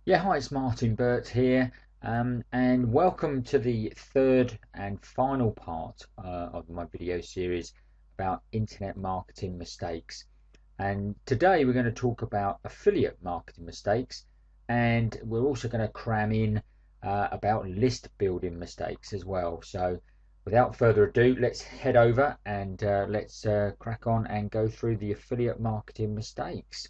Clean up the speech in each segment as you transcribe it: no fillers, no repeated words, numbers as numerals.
Yeah, hi, it's Martin Burt here, and welcome to the third and final part of my video series about internet marketing mistakes. And today we're going to talk about affiliate marketing mistakes, and we're also going to cram in about list building mistakes as well. So, without further ado, let's head over and let's crack on and go through the affiliate marketing mistakes.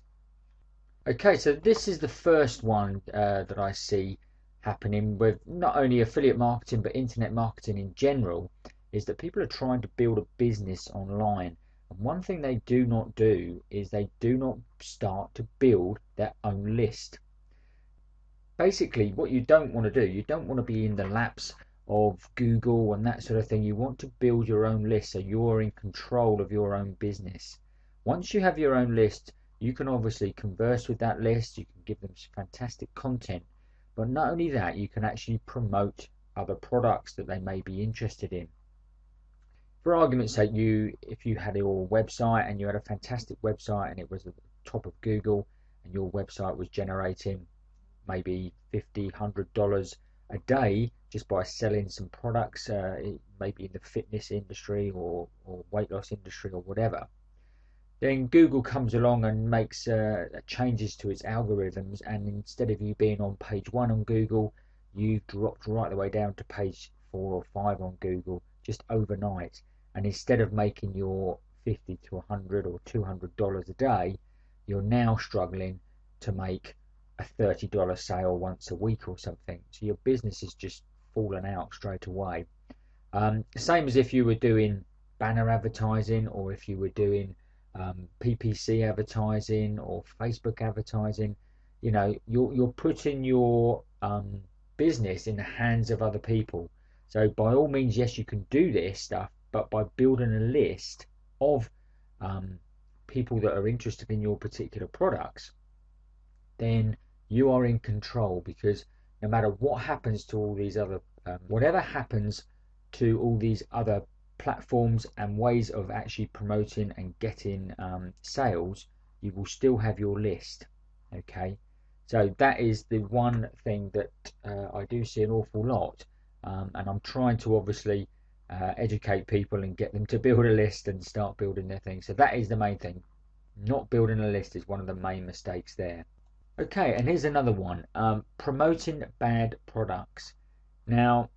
Okay, so this is the first one that I see happening with not only affiliate marketing but internet marketing in general, is that people are trying to build a business online. And one thing they do not do is they do not start to build their own list. Basically, what you don't want to do, you don't want to be in the laps of Google and that sort of thing. You want to build your own list so you're in control of your own business. Once you have your own list, you can obviously converse with that list, you can give them some fantastic content, but not only that, you can actually promote other products that they may be interested in. For argument's sake, if you had your website and you had a fantastic website and it was at the top of Google and your website was generating maybe $50, $100 a day just by selling some products, maybe in the fitness industry or weight loss industry or whatever. Then Google comes along and makes changes to its algorithms, and instead of you being on page one on Google, you've dropped right the way down to page 4 or 5 on Google just overnight. And instead of making your 50 to 100 or $200 a day, you're now struggling to make a $30 sale once a week or something. So your business has just fallen out straight away. Same as if you were doing banner advertising, or if you were doing PPC advertising or Facebook advertising. You know, you're putting your business in the hands of other people. So by all means, yes, you can do this stuff, but by building a list of um, people that are interested in your particular products, then you are in control, because no matter what happens to all these other, whatever happens to all these other platforms and ways of actually promoting and getting sales, you will still have your list. Okay, so that is the one thing that I do see an awful lot, and I'm trying to obviously educate people and get them to build a list and start building their thing. So that is the main thing. Not building a list is one of the main mistakes there. Okay, and here's another one, promoting bad products. Now,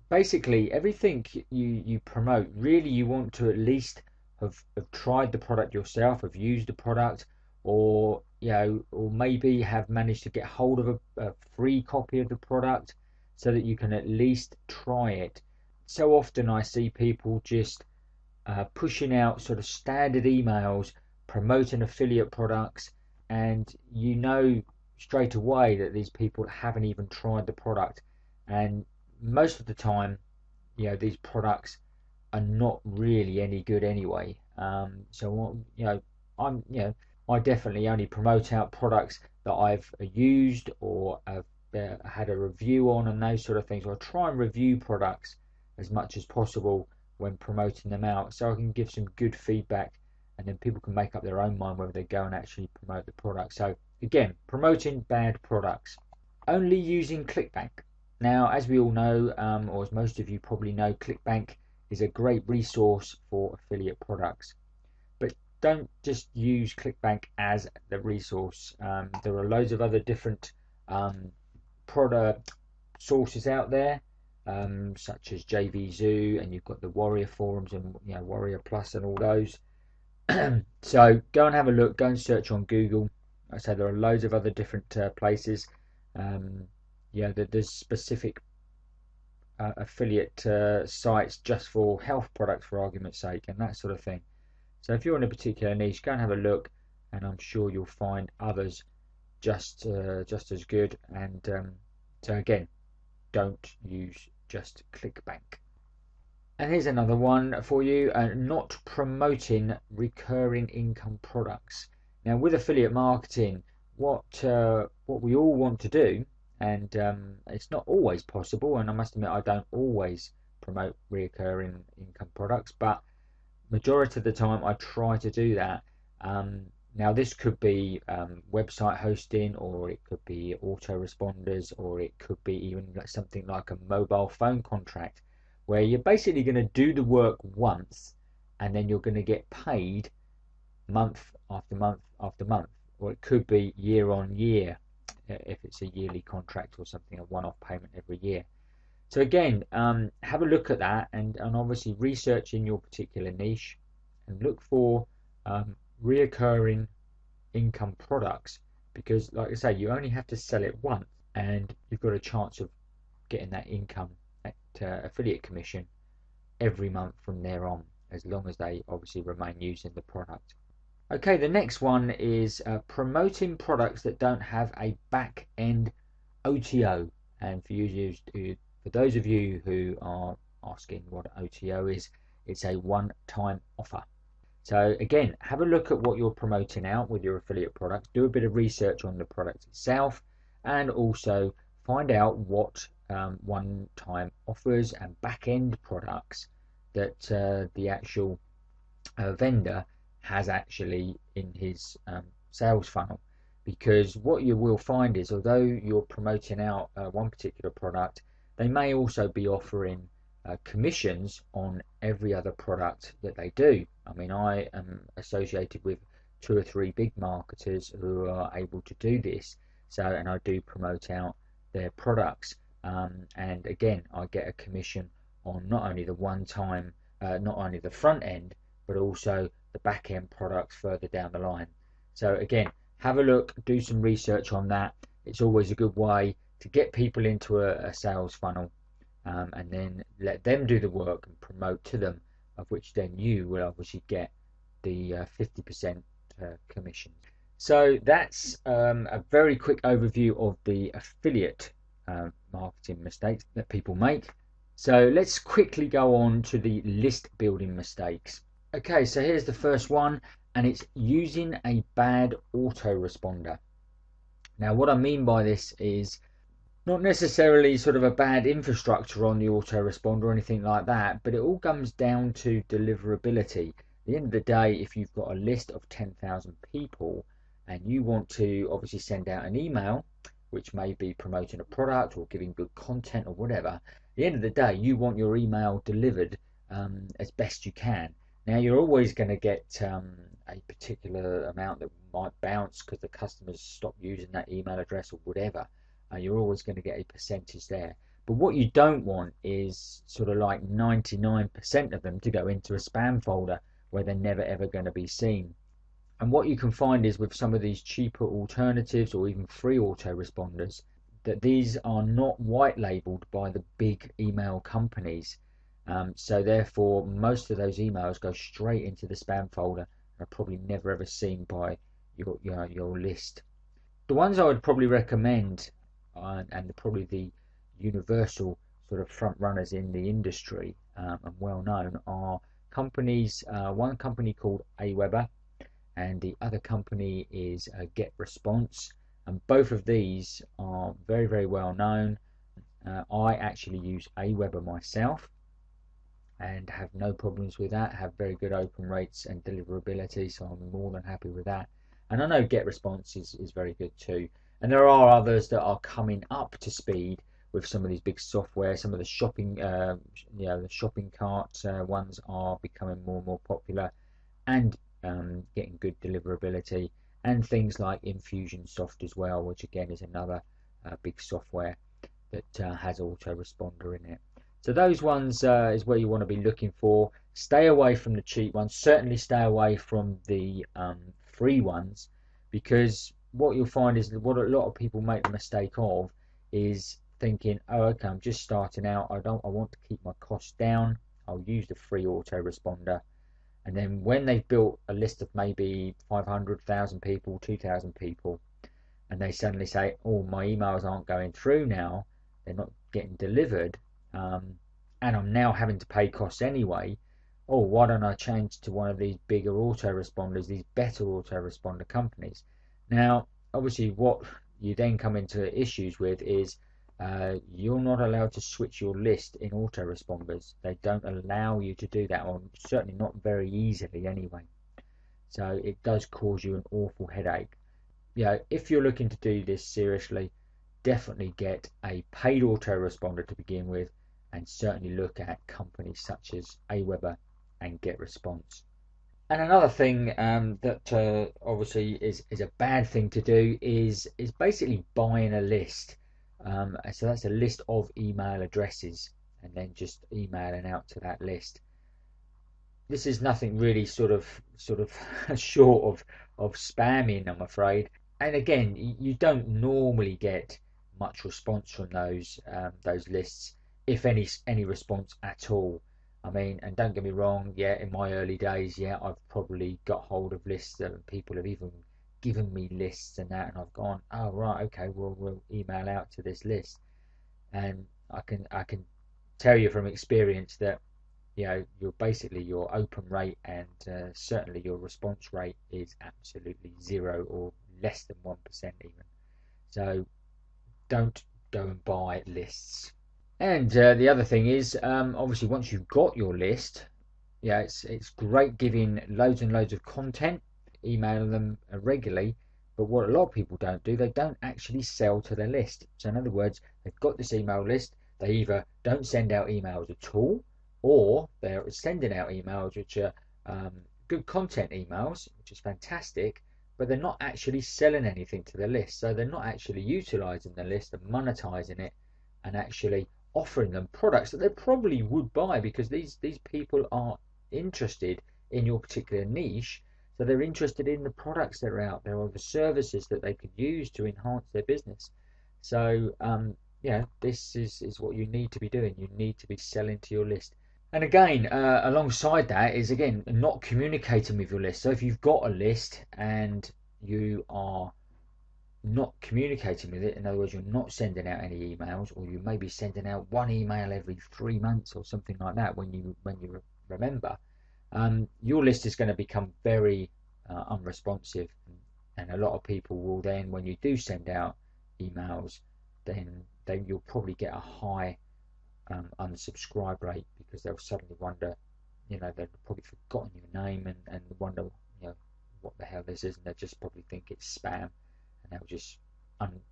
basically, everything you promote, really, you want to at least have tried the product yourself, have used the product, or or maybe have managed to get hold of a free copy of the product so that you can at least try it. So often I see people just pushing out sort of standard emails promoting affiliate products, and you know straight away that these people haven't even tried the product, and most of the time, these products are not really any good anyway. So I'm I definitely only promote out products that I've used or have had a review on and those sort of things. I try and review products as much as possible when promoting them out, so I can give some good feedback, and then people can make up their own mind whether they go and actually promote the product. So again, promoting bad products. Only using ClickBank. Now, as we all know, or as most of you probably know, ClickBank is a great resource for affiliate products. But don't just use ClickBank as the resource. There are loads of other different product sources out there, such as JVZoo, and you've got the Warrior forums and Warrior Plus and all those. So go and have a look. Go and search on Google. I say there are loads of other different places. Um, there's specific affiliate sites just for health products, for argument's sake, and that sort of thing. So if you're in a particular niche, go and have a look, and I'm sure you'll find others just as good. And so again, don't use just ClickBank. And here's another one for you, not promoting recurring income products. Now, with affiliate marketing, what we all want to do, and it's not always possible, and I must admit I don't always promote recurring income products, but majority of the time I try to do that. Now this could be website hosting, or it could be autoresponders, or it could be even something like a mobile phone contract, where you're basically going to do the work once and then you're going to get paid month after month after month, or it could be year on year if it's a yearly contract or something, a one-off payment every year. So again, have a look at that, and obviously research in your particular niche and look for reoccurring income products, because like I say, you only have to sell it once and you've got a chance of getting that income, that affiliate commission every month from there on, as long as they obviously remain using the product. Okay, the next one is promoting products that don't have a back end OTO. And for those of you who are asking what OTO is, it's a one-time offer. So again, have a look at what you're promoting out with your affiliate products, do a bit of research on the product itself, and also find out what one-time offers and back-end products that the actual vendor has actually in his sales funnel. Because what you will find is, although you're promoting out one particular product, they may also be offering commissions on every other product that they do. I mean, I am associated with 2 or 3 big marketers who are able to do this. So, and I do promote out their products. And again, I get a commission on not only the one-time, not only the front end, but also the back end products further down the line. So again, have a look, do some research on that. It's always a good way to get people into a sales funnel, and then let them do the work and promote to them, of which then you will obviously get the 50% commission. So that's a very quick overview of the affiliate marketing mistakes that people make. So let's quickly go on to the list building mistakes. Okay, so here's the first one, and it's using a bad autoresponder. Now, what I mean by this is not necessarily sort of a bad infrastructure on the autoresponder or anything like that, but it all comes down to deliverability. At the end of the day, if you've got a list of 10,000 people and you want to obviously send out an email, which may be promoting a product or giving good content or whatever, at the end of the day, you want your email delivered as best you can. Now, you're always going to get a particular amount that might bounce because the customers stop using that email address or whatever. You're always going to get a percentage there. But what you don't want is sort of like 99% of them to go into a spam folder where they're never ever going to be seen. And what you can find is with some of these cheaper alternatives or even free autoresponders, that these are not white labeled by the big email companies. So therefore, most of those emails go straight into the spam folder and are probably never ever seen by your list. The ones I would probably recommend, and probably the universal sort of front runners in the industry and well known, are companies. One company called Aweber, and the other company is GetResponse, and both of these are very, very well known. I actually use Aweber myself and have no problems with that, have very good open rates and deliverability, so I'm more than happy with that. And I know GetResponse is very good too. And there are others that are coming up to speed with some of these big software. Some of the shopping, the shopping cart ones are becoming more and more popular and getting good deliverability. And things like Infusionsoft as well, which again is another big software that has autoresponder in it. So those ones is where you want to be looking for. Stay away from the cheap ones. Certainly stay away from the free ones, because what you'll find is that what a lot of people make the mistake of is thinking, oh, okay, I'm just starting out. I want to keep my costs down. I'll use the free autoresponder. And then when they've built a list of maybe 500,000 people, 2,000 people, and they suddenly say, oh, my emails aren't going through now, they're not getting delivered, and I'm now having to pay costs anyway, oh, why don't I change to one of these bigger autoresponders, these better autoresponder companies? Now, obviously, what you then come into issues with is you're not allowed to switch your list in autoresponders. They don't allow you to do that, or certainly not very easily anyway. So it does cause you an awful headache. If you're looking to do this seriously, definitely get a paid autoresponder to begin with, and certainly look at companies such as Aweber and GetResponse. And another thing that obviously is a bad thing to do is basically buying a list. So that's a list of email addresses, and then just emailing out to that list. This is nothing really sort of short of spamming, I'm afraid. And again, you don't normally get much response from those lists, if any response at all. I mean, and don't get me wrong, yeah, in my early days, yeah, I've probably got hold of lists that people have even given me lists and that, and I've gone, oh right, okay, well we'll email out to this list, and I can tell you from experience that your open rate and certainly your response rate is absolutely zero or less than 1% even. So don't go and buy lists. And the other thing is, obviously, once you've got your list, yeah, it's great giving loads and loads of content, emailing them regularly. But what a lot of people don't do, they don't actually sell to their list. So in other words, they've got this email list. They either don't send out emails at all, or they're sending out emails which are good content emails, which is fantastic, but they're not actually selling anything to the list. So they're not actually utilizing the list and monetizing it, and actually offering them products that they probably would buy, because these people are interested in your particular niche. So they're interested in the products that are out there, or the services that they could use to enhance their business. So this is what you need to be doing. You need to be selling to your list. And again, alongside that is, again, not communicating with your list. So if you've got a list and you are not communicating with it, in other words, you're not sending out any emails, or you may be sending out one email every 3 months or something like that when you remember, your list is going to become very unresponsive, and a lot of people will then, when you do send out emails, then you'll probably get a high unsubscribe rate, because they'll suddenly wonder, they've probably forgotten your name, and wonder, what the hell this is, and they'll just probably think it's spam, and they'll just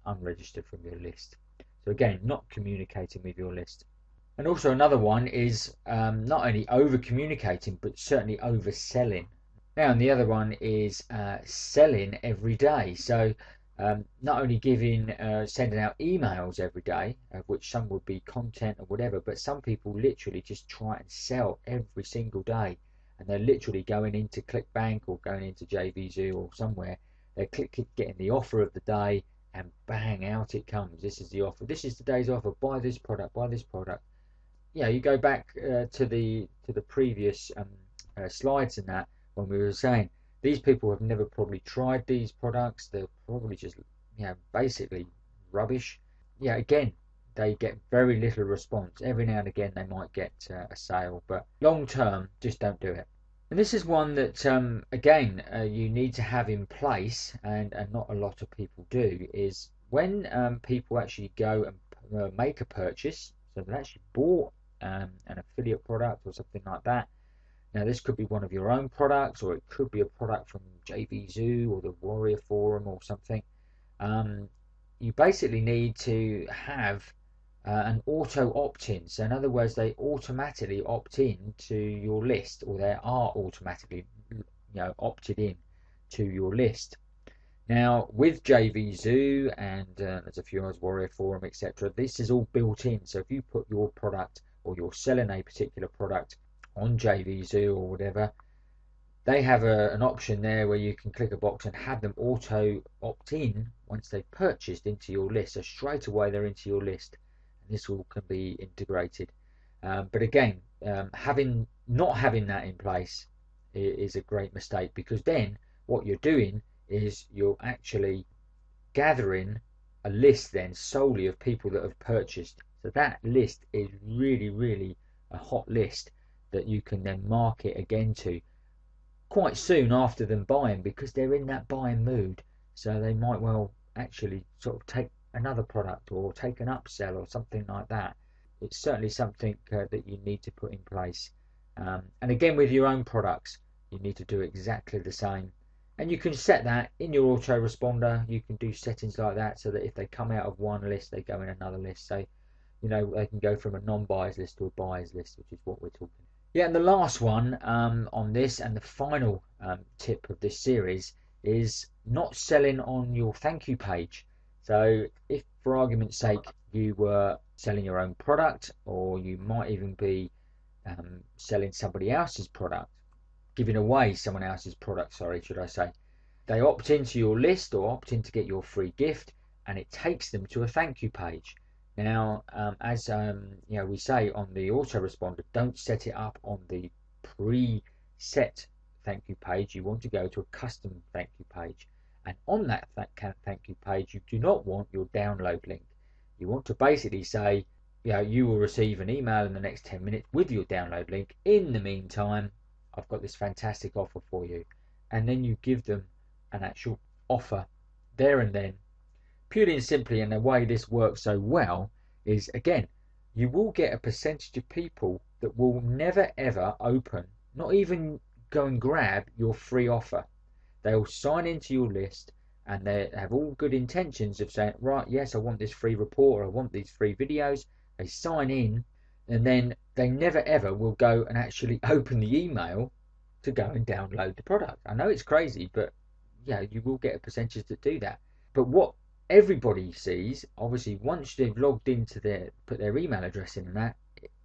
unregister from your list. So again, not communicating with your list. And also another one is not only over communicating, but certainly overselling. Now, and the other one is selling every day. So not only sending out emails every day, of which some would be content or whatever, but some people literally just try and sell every single day, and they're literally going into ClickBank or going into JVZoo or somewhere. They're getting the offer of the day, and bang, out it comes. This is the offer. This is today's offer. Buy this product. Buy this product. You go back to the previous slides and that, when we were saying these people have never probably tried these products. They're probably just basically rubbish. Again, they get very little response. Every now and again they might get a sale, but long term, just don't do it. And this is one that again you need to have in place, and not a lot of people do, is when people actually go and make a purchase, so they've actually bought an affiliate product or something like that. Now, this could be one of your own products, or it could be a product from JVZoo or the Warrior Forum or something. You basically need to have an auto opt-in. So in other words, they automatically opt in to your list, or they are automatically opted in to your list. Now, with JVZoo and there's a few others, Warrior Forum, etc., this is all built in. So if you put your product, or you're selling a particular product on JVZoo or whatever, they have an option there where you can click a box and have them auto opt in once they've purchased into your list. So straight away they're into your list, and this all can be integrated. But again, not having that in place is a great mistake, because then what you're doing is you're actually gathering a list then solely of people that have purchased. So that list is really, really a hot list that you can then market again to quite soon after them buying, because they're in that buying mood. So they might well actually sort of take another product, or take an upsell or something like that. It's certainly something that you need to put in place. And again, with your own products, you need to do exactly the same. And you can set that in your autoresponder. You can do settings like that so that if they come out of one list, they go in another list. So, you know, they can go from a non-buyers list to a buyers list, which is what we're talking. Yeah, and the last one on this, and the final tip of this series, is not selling on your thank you page. So if, for argument's sake, you were selling your own product, or you might even be selling somebody else's product, giving away someone else's product, sorry, should I say. They opt into your list or opt in to get your free gift, and it takes them to a thank you page. Now, as you know, we say on the autoresponder, don't set it up on the pre-set thank you page. You want to go to a custom thank you page, and on that thank you page, you do not want your download link. You want to basically say, you know, you will receive an email in the next 10 minutes with your download link. In the meantime, I've got this fantastic offer for you. And then you give them an actual offer there and then. Purely and simply, and the way this works so well is, again, you will get a percentage of people that will never ever open, not even go and grab your free offer. They'll sign into your list and they have all good intentions of saying, right, yes, I want this free report, or I want these free videos. They sign in, and then they never ever will go and actually open the email to go and download the product. I know it's crazy, but yeah, you will get a percentage that do that. But what everybody sees, obviously, once they've logged into put their email address in and that,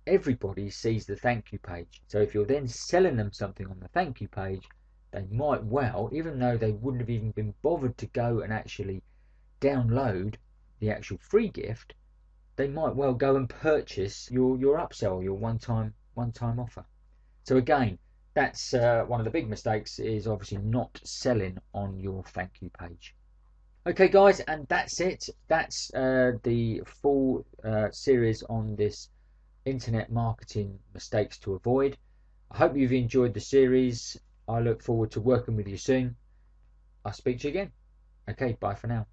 everybody sees the thank you page. So if you're then selling them something on the thank you page, they might well, even though they wouldn't have even been bothered to go and actually download the actual free gift, they might well go and purchase your upsell, your one-time offer. So again, that's one of the big mistakes, is obviously not selling on your thank you page. Okay guys, and that's it. That's the full series on this internet marketing mistakes to avoid. I hope you've enjoyed the series. I look forward to working with you soon. I'll speak to you again. Okay, bye for now.